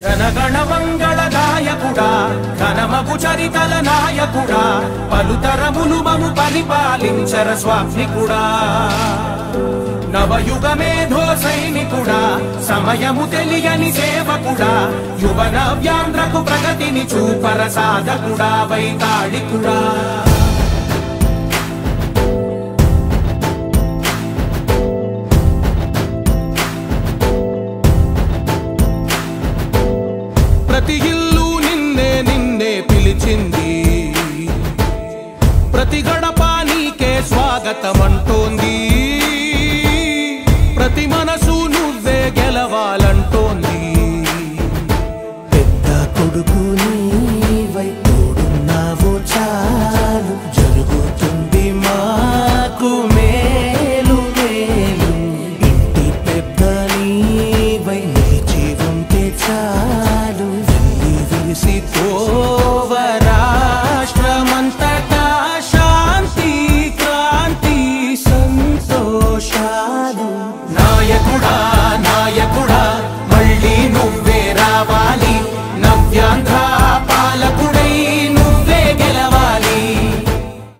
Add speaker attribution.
Speaker 1: జనగణ మంగళ గాయకుడా ఘనమగు చరితల నాయకుడా పలుతరములు మము పరిపాలించర స్వామికుడా నవయుగ మేధో సైనికుడా సమయము తెలియని సేవకుడా యువన వ్యాంధ్రకు ప్రగతిని చూపర సాధకుడా వైతాళికుడా ప్రతి ఇల్లు నిన్నే నిన్నే పిలిచింది ప్రతి గడప నీకే స్వాగతమంటోంది ప్రతి మనసు నువ్వే గెలవాలంటోంది
Speaker 2: పెద్ద కొడుకు నీవై తోడున్నావు చాలు జరుగుతుంది మాకు మేలు మేలు ఇంటి పెద్ద నీవై నిలిచి ఉంటే చాలు విరిసి పోవ రాష్ట్రమంతటా శాంతి క్రాంతి సంతోషాలు నాయకుడా నాయకుడా మళ్ళీ నువ్వే రావాలి నవ్యాంధ్ర